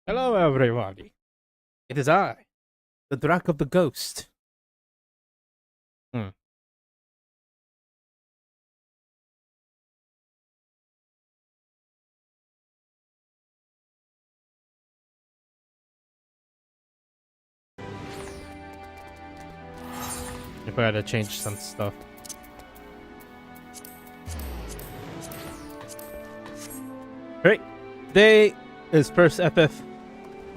Hello, everybody. It is I, the Drac of the Ghost. Hmm. If I had to change some stuff. Right. Today is first FF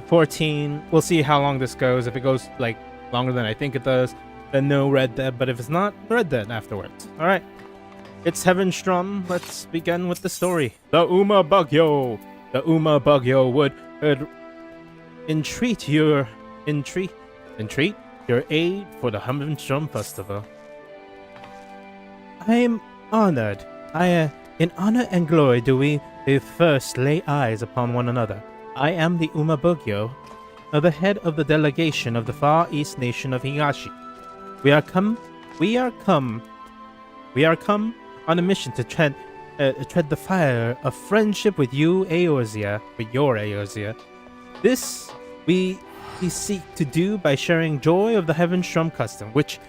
14. We'll see how long this goes. If it goes like longer than I think it does, then no Red Dead. But if it's not, Red Dead afterwards. All right. It's Heavenstum. Let's begin with the story. The Uma Bugyo. The Uma Bugyo would entreat your aid for the Heavenstum Festival. I am honored. In honor and glory do we first lay eyes upon one another. I am the Uma Bugyo, the head of the delegation of the Far East nation of Higashi. We are come on a mission to tread the fire of friendship with you, Eorzea, with your Eorzea. This we seek to do by sharing joy of the Heavenstum custom, which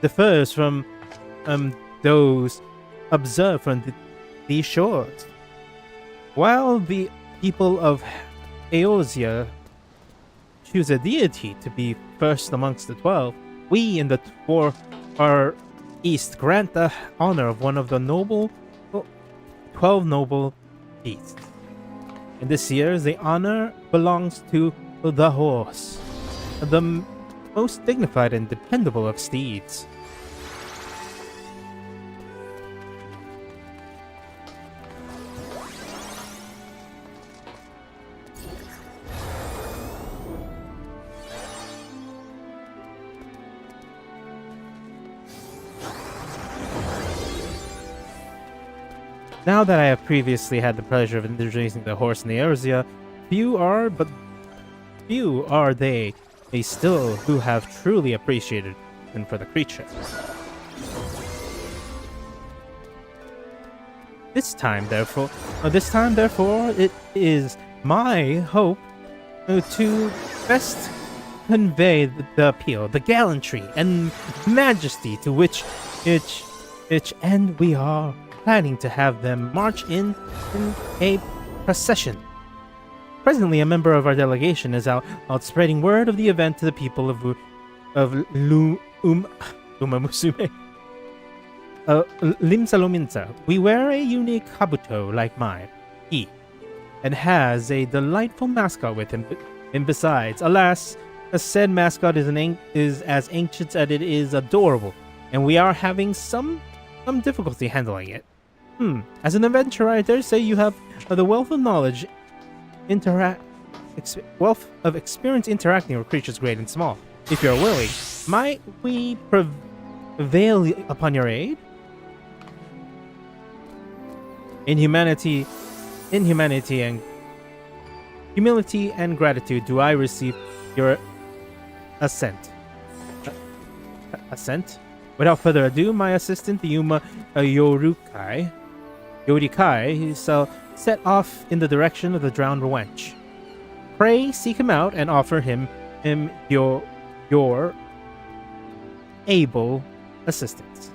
differs from those observed from these shores. While the people of Eorzea choose a deity to be first amongst the 12, we in the Far East grant the honor of one of the 12 noble beasts. In this year, the honor belongs to the horse, the most dignified and dependable of steeds. Now that I have previously had the pleasure of introducing the horse in the Eorzea, few are they still who have truly appreciated him for the creature. This time, therefore, it is my hope to best convey the appeal, the gallantry, and majesty to which end we are planning to have them march in a procession. Presently, a member of our delegation is out spreading word of the event to the people of Umamusume. Limsa. We wear a unique kabuto like mine, and has a delightful mascot with him. And besides, alas, a said mascot is as ancient as it is adorable, and we are having some difficulty handling it. As an adventurer, I dare say you have the wealth of knowledge, wealth of experience interacting with creatures great and small. If you're willing, might we prevail upon your aid? In humility and gratitude, do I receive your assent. Assent? Without further ado, my assistant, the Yuma Yorikai, shall set off in the direction of the drowned wench. Pray seek him out and offer him your able assistance.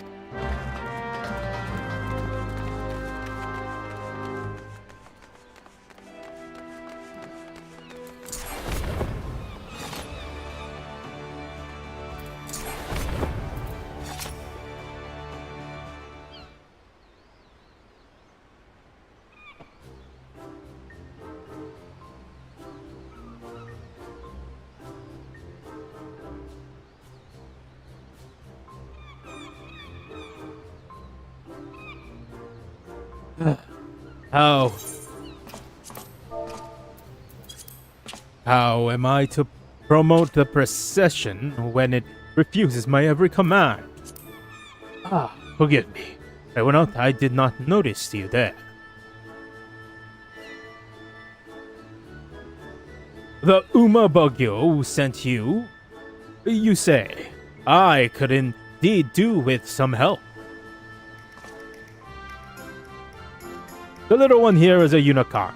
How am I to promote the procession when it refuses my every command? Forgive me. I did not notice you there. The Uma Bugyo sent you? You say. I could indeed do with some help. The little one here is a unicorn.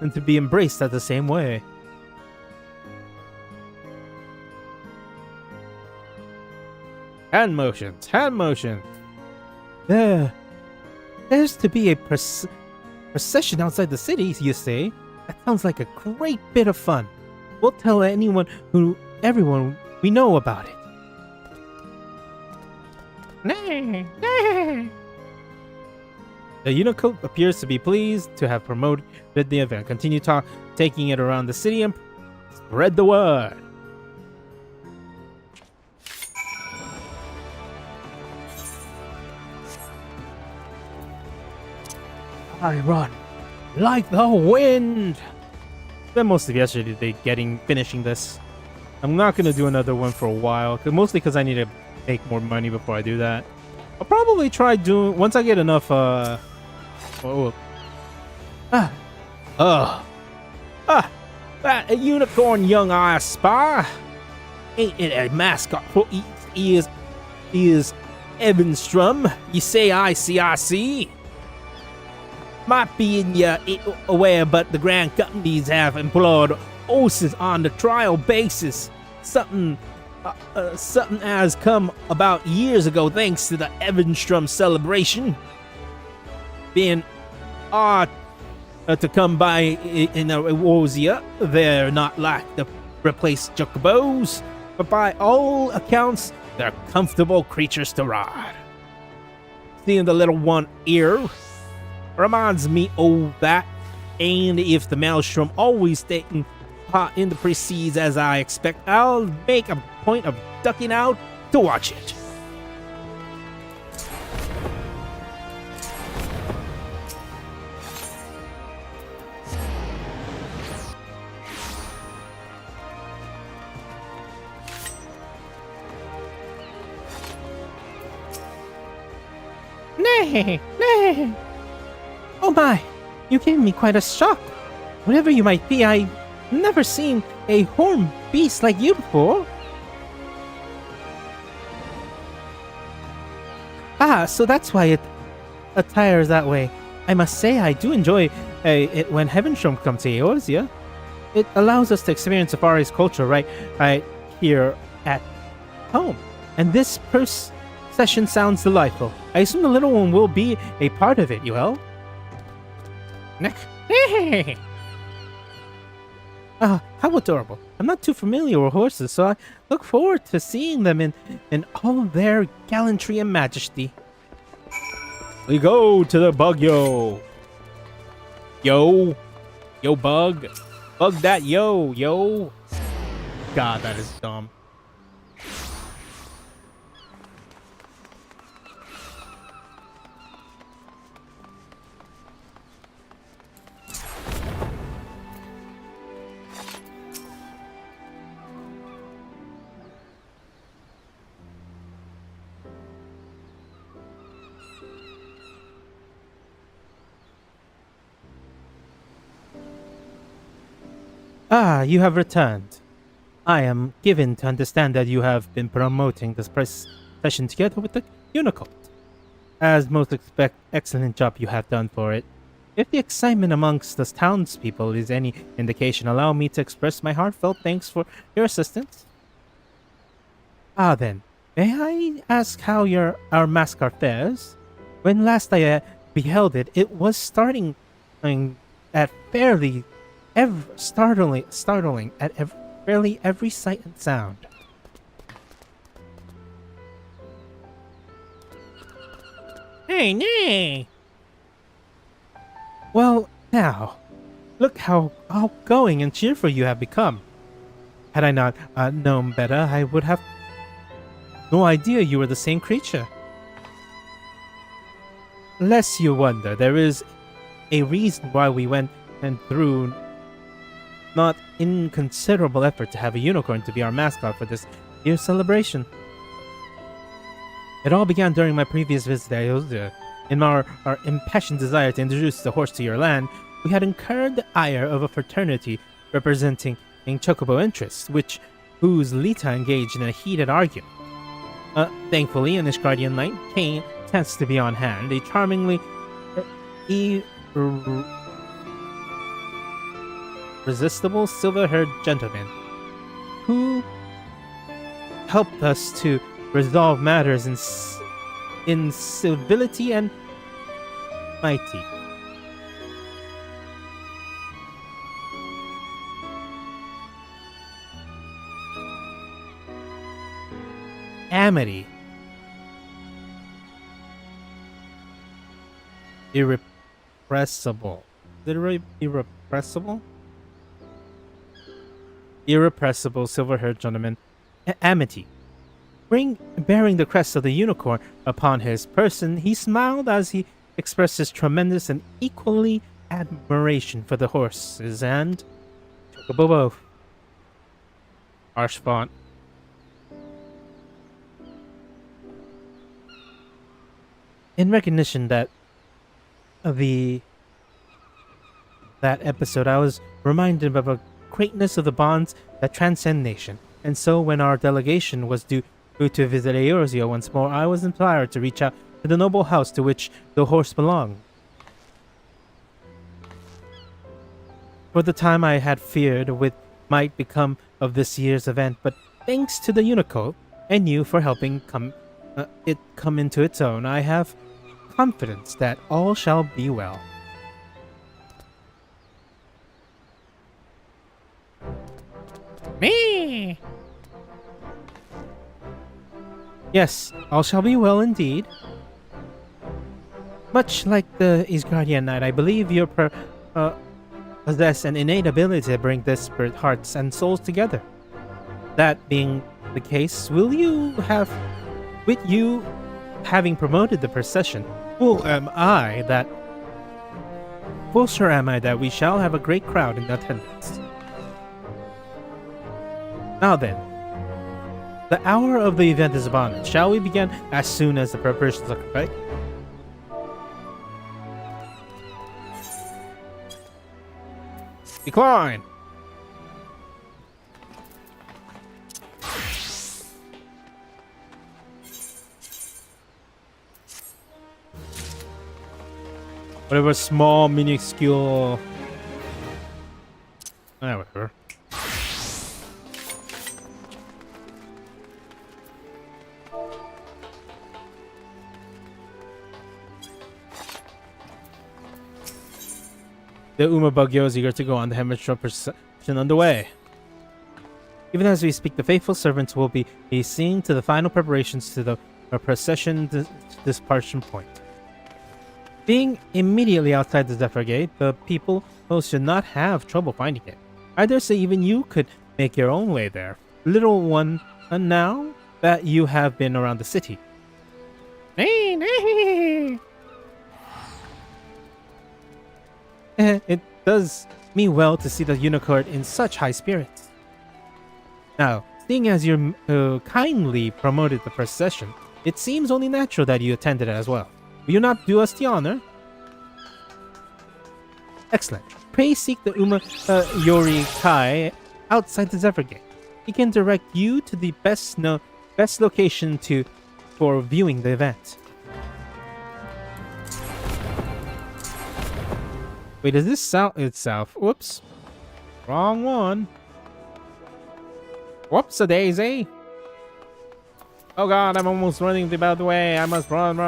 and to be embraced at the same way. Hand motions, hand motions. There's to be a procession outside the city, you say? That sounds like a great bit of fun. We'll tell everyone we know about it. The Unicoat appears to be pleased to have promoted the event. Continue taking it around the city and spread the word. I run like the wind. Spent most of yesterday finishing this. I'm not gonna do another one for a while, mostly because I need to make more money before I do that. I'll probably try doing once I get enough. A unicorn, young I aspire. Ain't it a mascot? He is Heavenstum. You say I see. Might be in your aware, but the grand companies have employed horses on the trial basis. Something has come about years ago thanks to the Heavenstum celebration. Being to come by in a Eorzea, they're not like the replaced chocobos, but by all accounts, they're comfortable creatures to ride. Seeing the little one here reminds me of that, and if the Maelstrom always taking part in the proceeds as I expect, I'll make a point of ducking out to watch it. Nay. Oh my, you gave me quite a shock. Whatever you might be, I've never seen a horned beast like you before. So that's why it attires that way. I must say I do enjoy it when Heavenstum comes to Eorzea. It allows us to experience Safari's culture right here at home. And this procession sounds delightful. I assume the little one will be a part of it, Yuel? How adorable. I'm not too familiar with horses, so I look forward to seeing them in all their gallantry and majesty. We go to the bug, yo. Yo, bug. Bug that, yo. God, that is dumb. You have returned. I am given to understand that you have been promoting this procession together with the Unicoat. As most expect, excellent job you have done for it. If the excitement amongst the townspeople is any indication, allow me to express my heartfelt thanks for your assistance. Then, may I ask how our mascot fares? When last I beheld it, it was starting at fairly startling at fairly every sight and sound. Hey, nay! Well, now, look how outgoing and cheerful you have become. Had I not known better, I would have no idea you were the same creature. Lest you wonder, there is a reason why we went through not inconsiderable effort to have a unicorn to be our mascot for this year's celebration. It all began during my previous visit to Eorzea. In our impassioned desire to introduce the horse to your land, we had incurred the ire of a fraternity representing chocobo interests, whose Lita engaged in a heated argument. Thankfully, an Ishgardian knight came chanced to be on hand, a charmingly irresistible silver-haired gentleman who helped us to resolve matters in civility and mighty. Amity. Irrepressible. Literally irrepressible? Irrepressible silver-haired gentleman. Amity. Bearing the crest of the unicorn upon his person, he smiled as he expressed his tremendous and equally admiration for the horses and Chocobobo. Harsh font. In recognition that that episode, I was reminded of a greatness of the bonds that transcend nation, and so when our delegation was due to visit Eorzea once more, I was inspired to reach out to the noble house to which the horse belonged. For the time I had feared what might become of this year's event, but thanks to the Unico and you for helping it come into its own, I have confidence that all shall be well. Me! Yes, all shall be well indeed. Much like the Isgardian Knight, I believe you possess an innate ability to bring disparate hearts and souls together. That being the case, with you having promoted the procession, full sure am I that we shall have a great crowd in attendance. Now then, the hour of the event is upon us. Shall we begin as soon as the preparations are complete? Decline! Whatever small, minuscule... whatever. The Umabagyo is eager to go on the Heavenstum procession underway. Even as we speak, the faithful servants will be seeing to the final preparations to the procession dispersion point. Being immediately outside the Zephyr Gate, the people should not have trouble finding it. I dare say even you could make your own way there. Little one, now that you have been around the city. Nay, nay. It does me well to see the unicorn in such high spirits. Now, seeing as you kindly promoted the procession, it seems only natural that you attended it as well. Will you not do us the honor? Excellent. Pray seek the Yori Kai outside the Zephyr Gate. He can direct you to the best location for viewing the event. Wait, is this south? It's south. Whoops. Wrong one. Whoops-a-daisy. Oh god, I'm almost running the bad way. I must run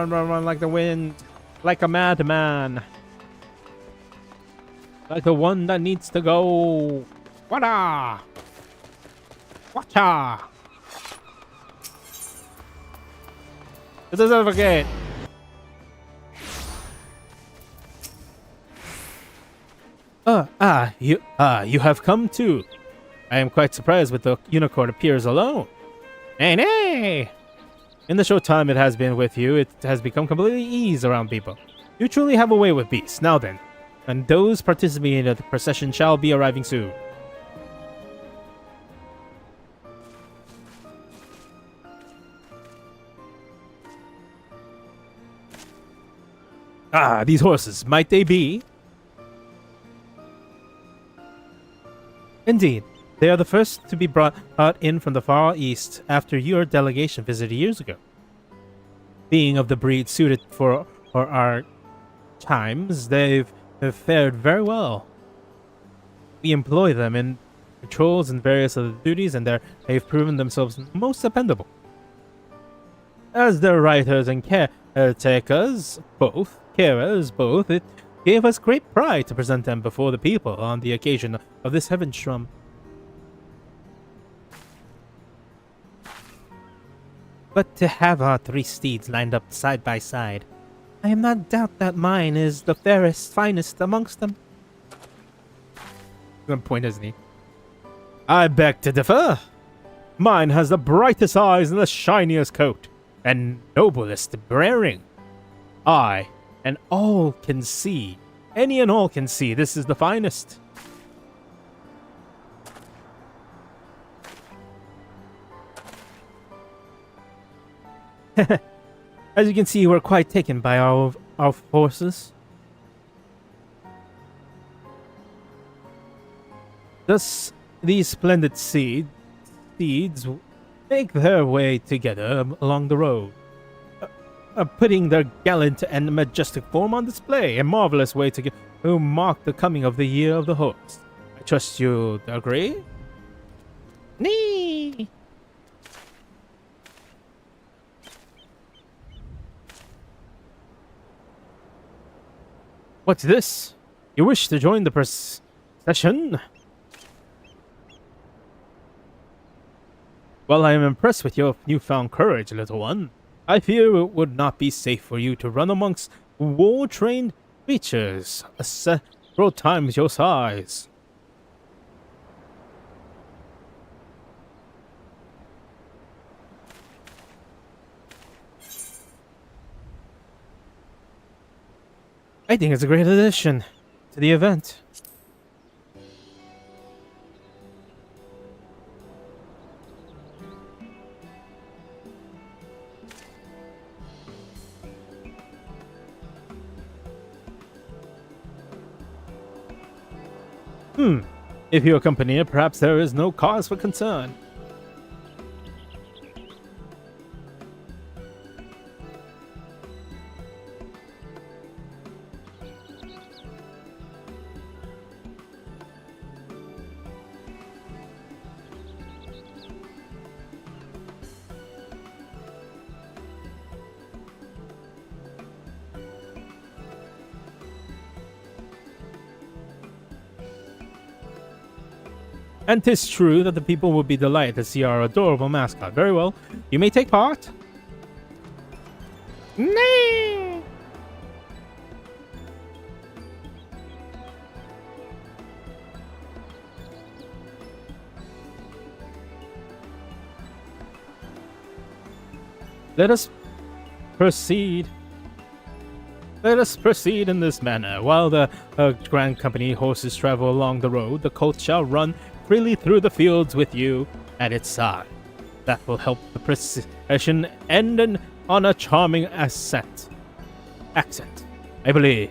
like the wind. Like a madman. Like the one that needs to go. Wada! Wacha! This is over gate. You have come too. I am quite surprised when the unicorn appears alone. Nay, nay! In the short time it has been with you, it has become completely ease around people. You truly have a way with beasts. Now then, and those participating in the procession shall be arriving soon. Ah, these horses, might they be? Indeed, they are the first to be brought in from the far east after your delegation visited years ago. Being of the breed suited for our times, they've fared very well. We employ them in patrols and various other duties, and they've proven themselves most dependable. As their writers and caretakers, both, it gave us great pride to present them before the people on the occasion of this Heavenstum. But to have our 3 steeds lined up side by side, I am not doubt that mine is the fairest, finest amongst them. Good point, isn't he? I beg to differ. Mine has the brightest eyes and the shiniest coat, and noblest bearing. I, and all can see, any and all can see, this is the finest. As you can see, we're quite taken by our forces. Thus, these splendid steeds make their way together along the road, putting their gallant and majestic form on display, a marvelous way to mark the coming of the year of the horse. I trust you agree? Nee! What's this? You wish to join the procession? Well, I am impressed with your newfound courage, little one. I fear it would not be safe for you to run amongst war-trained creatures several times your size. I think it's a great addition to the event. If you accompany it, perhaps there is no cause for concern. And 'tis true that the people will be delighted to see our adorable mascot. Very well. You may take part. Nee! Let us proceed. Let us proceed in this manner. While the Grand Company horses travel along the road, the colt shall run freely through the fields with you at its side. That will help the procession end on a charming accent, I believe.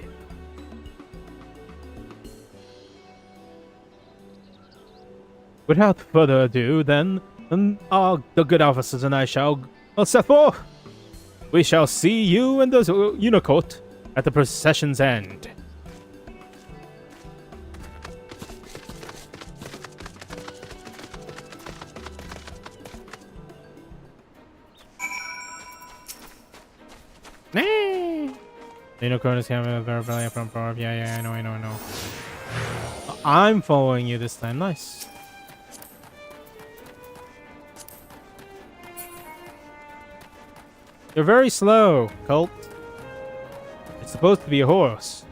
Without further ado, then, the good officers and I shall set forth. We shall see you and the unicoat at the procession's end. Unicorn is coming very brilliant from above. Yeah, I know. I'm following you this time. Nice. You're very slow, Colt. It's supposed to be a horse.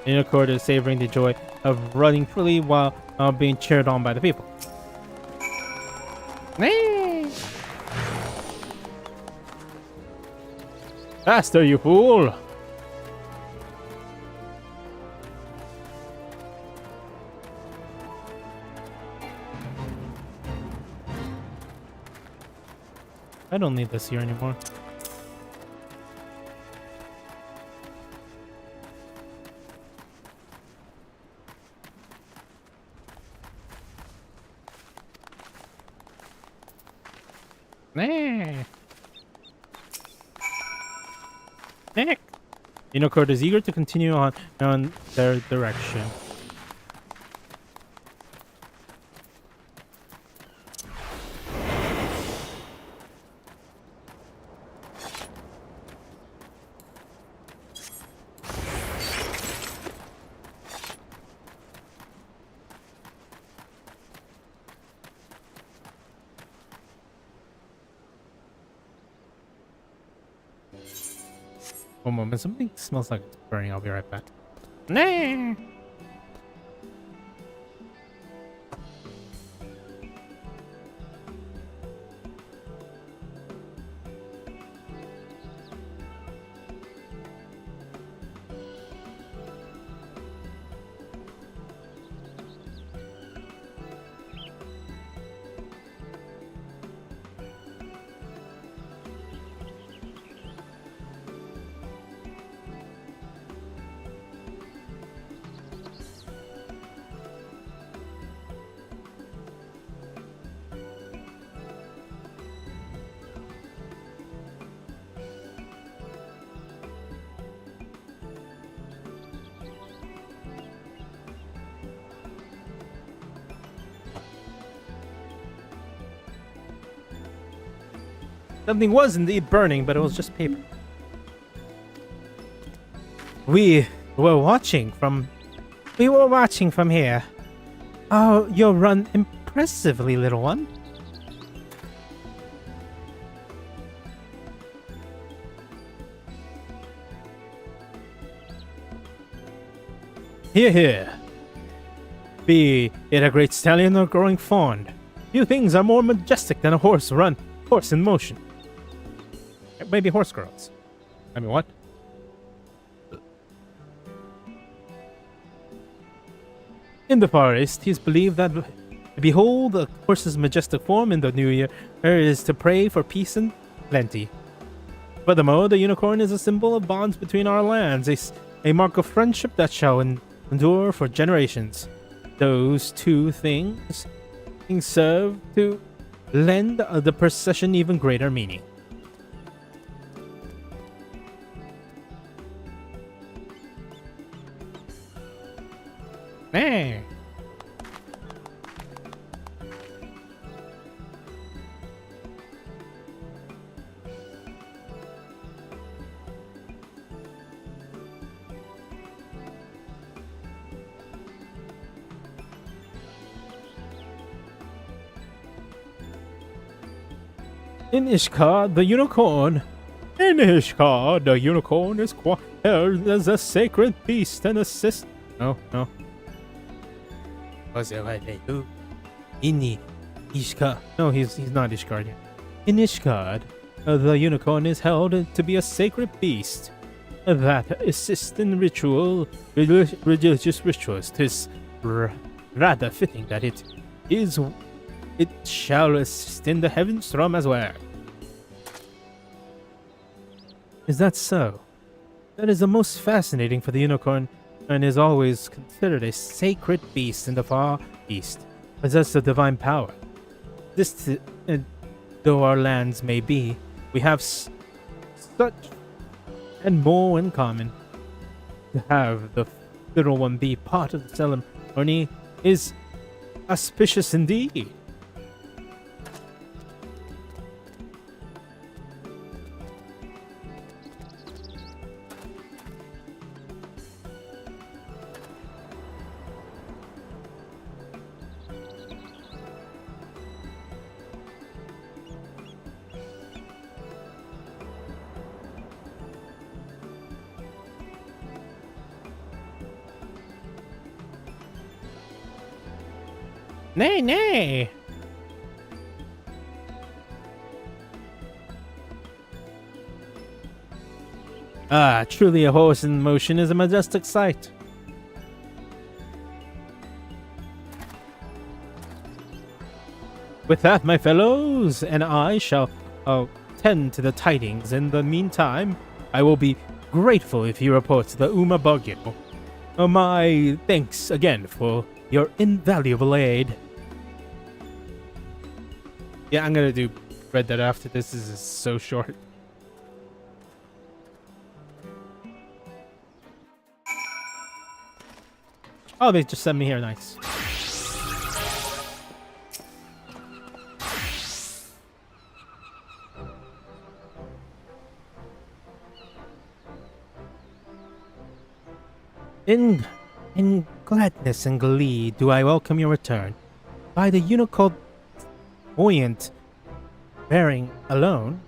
Unicorn is savoring the joy of running freely while being cheered on by the people. Faster, you fool! I don't need this here anymore. Heck! Unicorn is eager to continue on their direction. One moment, something smells like it's burning. I'll be right back. Nah. Something was indeed burning, but it was just paper. We were watching from here. Oh, you run impressively, little one. Hear, hear. Be it a great stallion or growing fawn, few things are more majestic than a horse in motion. Maybe horse girls. I mean, what? In the forest, he is believed that to behold a horse's majestic form in the new year is to pray for peace and plenty. Furthermore, the unicorn is a symbol of bonds between our lands, a mark of friendship that shall endure for generations. Those two things serve to lend the procession even greater meaning. Hey. In Ishkar, the unicorn. In Ishkar, the unicorn is held as a sacred beast and assist. No. In Ishkar. No, he's not Ishkar. In Ishkar, the unicorn is held to be a sacred beast that assists in religious rituals. 'Tis rather fitting that it shall assist in the Heavenstum as well. Is that so? That is the most fascinating, for the unicorn and is always considered a sacred beast in the far east, possessed of divine power. This, though our lands may be, we have such and more in common. To have the little one be part of the ceremony is auspicious indeed. Nay. Ah, truly a horse in motion is a majestic sight. With that, my fellows, and I shall tend to the tidings. In the meantime, I will be grateful if you report to the Uma Bugil. My thanks again for your invaluable aid. Yeah, I'm gonna read that after this. This is so short. Oh, they just sent me here. Nice. In gladness and glee do I welcome your return. By the unicorn buoyant bearing alone,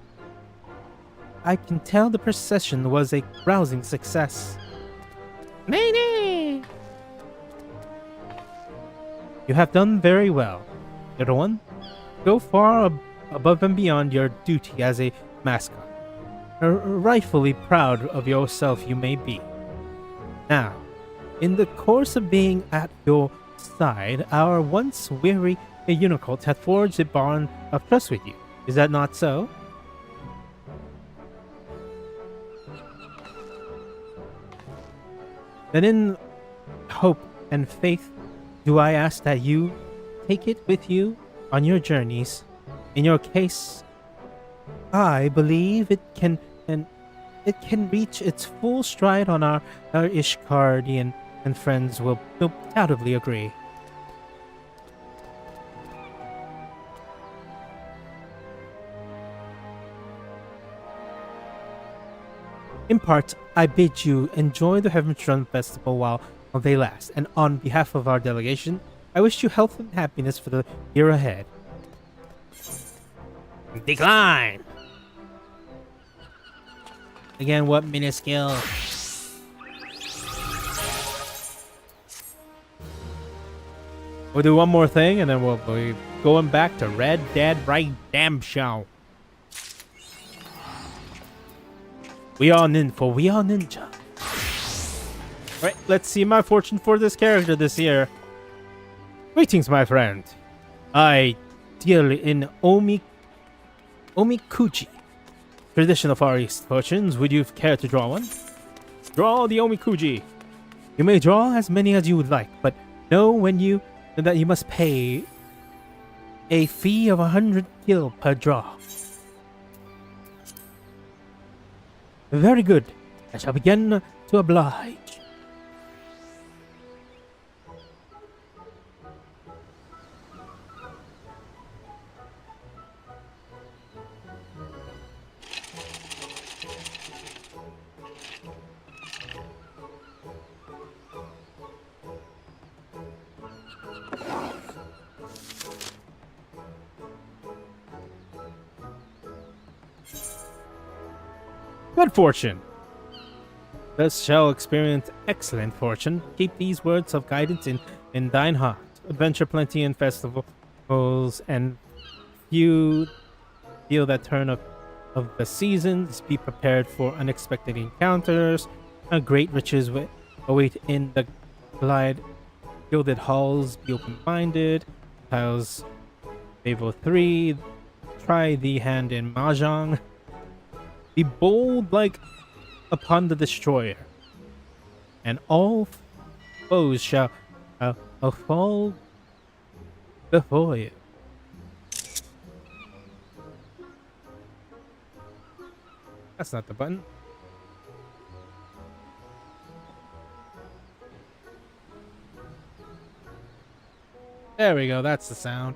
I can tell the procession was a rousing success. Nay! You have done very well, little one. Go far above and beyond your duty as a mascot. Rightfully proud of yourself you may be. Now, in the course of being at your side, our once weary unicorn hath forged a bond of trust with you. Is that not so? Then in hope and faith do I ask that you take it with you on your journeys. In your case, I believe it can reach its full stride on our Ishkardian and friends will undoubtedly agree. In part, I bid you enjoy the Heavenstum festival while they last, and on behalf of our delegation, I wish you health and happiness for the year ahead. Decline! Again, what minuscule? We'll do one more thing, and then we'll be going back to Red Dead Redemption. We are ninja. Right, let's see my fortune for this character this year. Greetings, my friend. I deal in omikuji, traditional Far East fortunes. Would you care to draw one? Draw the omikuji. You may draw as many as you would like, but know that you must pay a fee of 100 gil per draw. Very good. I shall begin to oblige. Good fortune. Thus shall experience excellent fortune. Keep these words of guidance in thine heart. Adventure plenty in festivals, and few feel that turn of the seasons. Be prepared for unexpected encounters. Great riches await in the gilded halls. Be open-minded. Tiles Fable 3. Try the hand in Mahjong. Be bold like upon the destroyer, and all foes shall fall before you. That's not the button. There we go, that's the sound.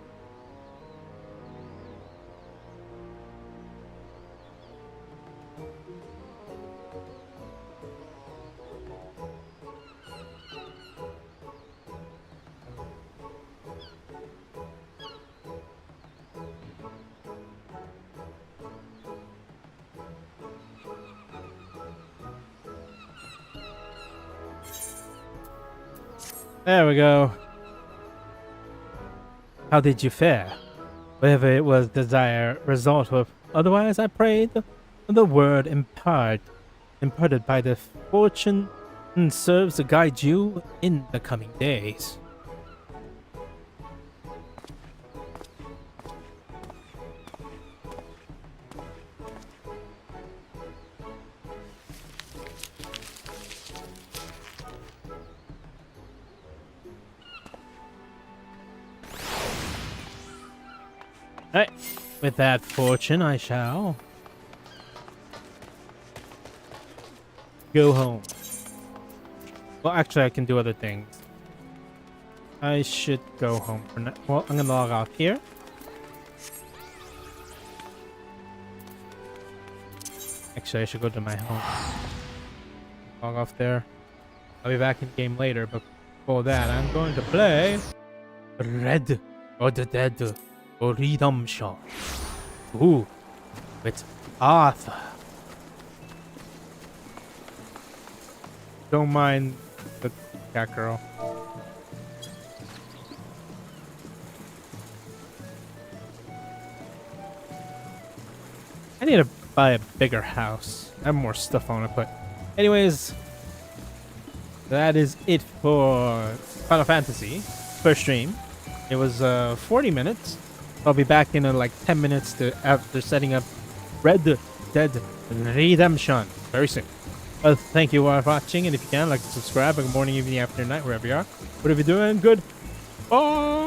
There we go. How did you fare? Whatever it was desire result of. Otherwise, I pray the word imparted by the fortune serves to guide you in the coming days. Alright, with that fortune, I shall go home. Well, actually, I can do other things. I should go home for now. Well, I'm gonna log off here. Actually, I should go to my home. Log off there. I'll be back in game later, but before that, I'm going to play Red or the Dead or Redemption. Ooh, with Arthur. Don't mind the cat girl. I need to buy a bigger house. I have more stuff I want to put. Anyways, that is it for Final Fantasy first stream. It was 40 minutes. I'll be back in like 10 minutes after setting up Red Dead Redemption very soon. Well, thank you for watching, and if you can, like to subscribe. Good morning, evening, afternoon, night, wherever you are. Whatever you're doing, good. Bye.